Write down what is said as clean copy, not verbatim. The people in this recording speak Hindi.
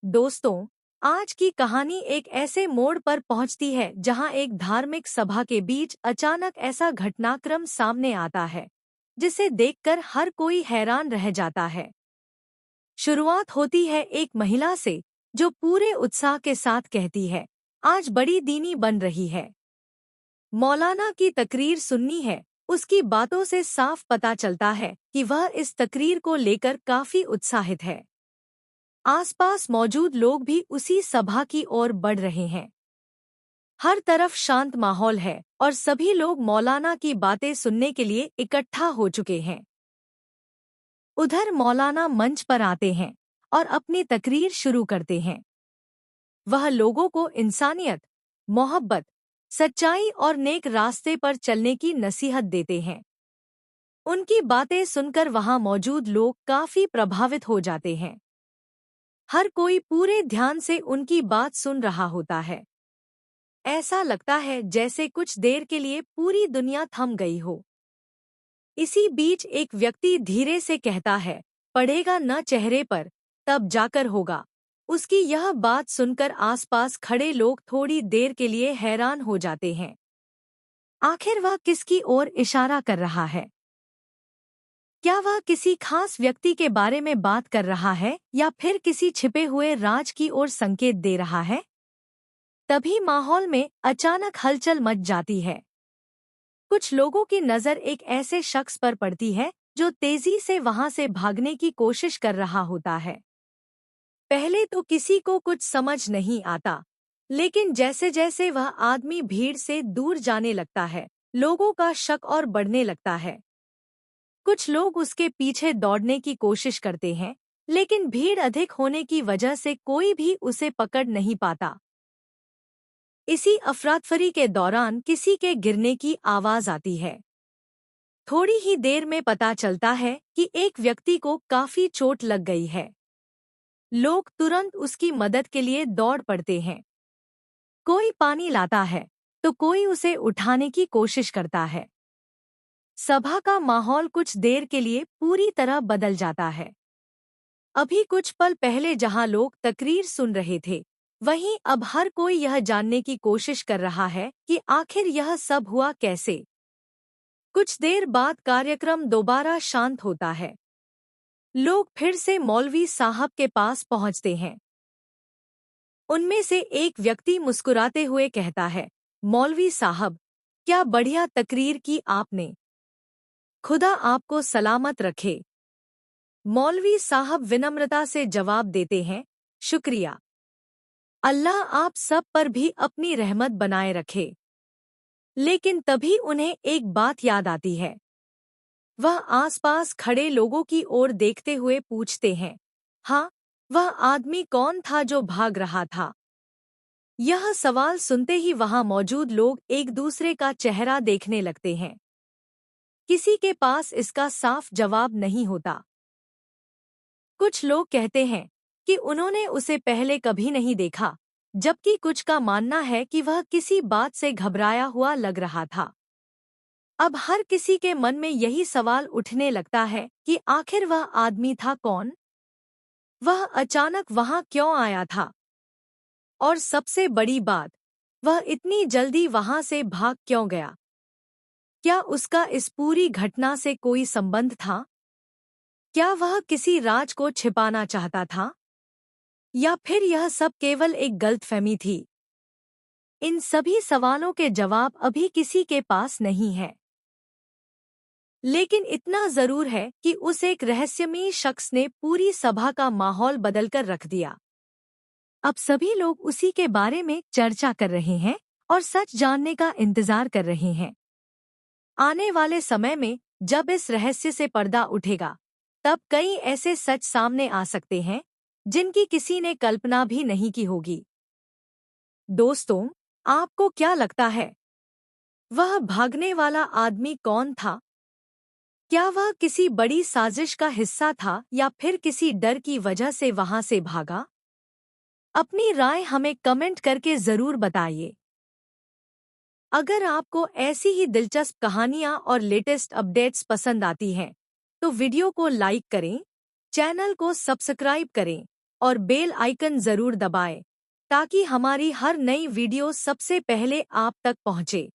दोस्तों, आज की कहानी एक ऐसे मोड़ पर पहुंचती है जहां एक धार्मिक सभा के बीच अचानक ऐसा घटनाक्रम सामने आता है जिसे देखकर हर कोई हैरान रह जाता है। शुरुआत होती है एक महिला से जो पूरे उत्साह के साथ कहती है, आज बड़ी दीनी बन रही है। मौलाना की तकरीर सुननी है। उसकी बातों से साफ पता चलता है कि वह इस तकरीर को लेकर काफी उत्साहित है। आसपास मौजूद लोग भी उसी सभा की ओर बढ़ रहे हैं। हर तरफ शांत माहौल है और सभी लोग मौलाना की बातें सुनने के लिए इकट्ठा हो चुके हैं। उधर मौलाना मंच पर आते हैं और अपनी तकरीर शुरू करते हैं। वह लोगों को इंसानियत, मोहब्बत, सच्चाई और नेक रास्ते पर चलने की नसीहत देते हैं। उनकी बातें सुनकर वहां मौजूद लोग काफी प्रभावित हो जाते हैं। हर कोई पूरे ध्यान से उनकी बात सुन रहा होता है। ऐसा लगता है जैसे कुछ देर के लिए पूरी दुनिया थम गई हो। इसी बीच एक व्यक्ति धीरे से कहता है, पढ़ेगा न चेहरे पर, तब जाकर होगा। उसकी यह बात सुनकर आसपास खड़े लोग थोड़ी देर के लिए हैरान हो जाते हैं। आखिर वह किसकी ओर इशारा कर रहा है? क्या वह किसी खास व्यक्ति के बारे में बात कर रहा है या फिर किसी छिपे हुए राज की ओर संकेत दे रहा है? तभी माहौल में अचानक हलचल मच जाती है। कुछ लोगों की नजर एक ऐसे शख्स पर पड़ती है जो तेजी से वहां से भागने की कोशिश कर रहा होता है। पहले तो किसी को कुछ समझ नहीं आता, लेकिन जैसे जैसे वह आदमी भीड़ से दूर जाने लगता है, लोगों का शक और बढ़ने लगता है। कुछ लोग उसके पीछे दौड़ने की कोशिश करते हैं, लेकिन भीड़ अधिक होने की वजह से कोई भी उसे पकड़ नहीं पाता। इसी अफरातफरी के दौरान किसी के गिरने की आवाज आती है। थोड़ी ही देर में पता चलता है कि एक व्यक्ति को काफी चोट लग गई है। लोग तुरंत उसकी मदद के लिए दौड़ पड़ते हैं। कोई पानी लाता है तो कोई उसे उठाने की कोशिश करता है। सभा का माहौल कुछ देर के लिए पूरी तरह बदल जाता है। अभी कुछ पल पहले जहां लोग तकरीर सुन रहे थे, वहीं अब हर कोई यह जानने की कोशिश कर रहा है कि आखिर यह सब हुआ कैसे। कुछ देर बाद कार्यक्रम दोबारा शांत होता है। लोग फिर से मौलवी साहब के पास पहुंचते हैं। उनमें से एक व्यक्ति मुस्कुराते हुए कहता है, मौलवी साहब, क्या बढ़िया तकरीर की आपने। खुदा आपको सलामत रखे। मौलवी साहब विनम्रता से जवाब देते हैं, शुक्रिया। अल्लाह आप सब पर भी अपनी रहमत बनाए रखे। लेकिन तभी उन्हें एक बात याद आती है। वह आसपास खड़े लोगों की ओर देखते हुए पूछते हैं, हाँ, वह आदमी कौन था जो भाग रहा था? यह सवाल सुनते ही वहां मौजूद लोग एक दूसरे का चेहरा देखने लगते हैं। किसी के पास इसका साफ जवाब नहीं होता। कुछ लोग कहते हैं कि उन्होंने उसे पहले कभी नहीं देखा, जबकि कुछ का मानना है कि वह किसी बात से घबराया हुआ लग रहा था। अब हर किसी के मन में यही सवाल उठने लगता है कि आखिर वह आदमी था कौन? वह अचानक वहां क्यों आया था? और सबसे बड़ी बात, वह इतनी जल्दी वहां से भाग क्यों गया? क्या उसका इस पूरी घटना से कोई संबंध था? क्या वह किसी राज को छिपाना चाहता था? या फिर यह सब केवल एक गलतफहमी थी? इन सभी सवालों के जवाब अभी किसी के पास नहीं है। लेकिन इतना जरूर है कि उस एक रहस्यमयी शख्स ने पूरी सभा का माहौल बदलकर रख दिया। अब सभी लोग उसी के बारे में चर्चा कर रहे हैं और सच जानने का इंतजार कर रहे हैं। आने वाले समय में जब इस रहस्य से पर्दा उठेगा, तब कई ऐसे सच सामने आ सकते हैं जिनकी किसी ने कल्पना भी नहीं की होगी। दोस्तों, आपको क्या लगता है? वह भागने वाला आदमी कौन था? क्या वह किसी बड़ी साजिश का हिस्सा था या फिर किसी डर की वजह से वहां से भागा? अपनी राय हमें कमेंट करके जरूर बताइए। अगर आपको ऐसी ही दिलचस्प कहानियां और लेटेस्ट अपडेट्स पसंद आती हैं, तो वीडियो को लाइक करें, चैनल को सब्सक्राइब करें और बेल आइकन जरूर दबाएं ताकि हमारी हर नई वीडियो सबसे पहले आप तक पहुंचे।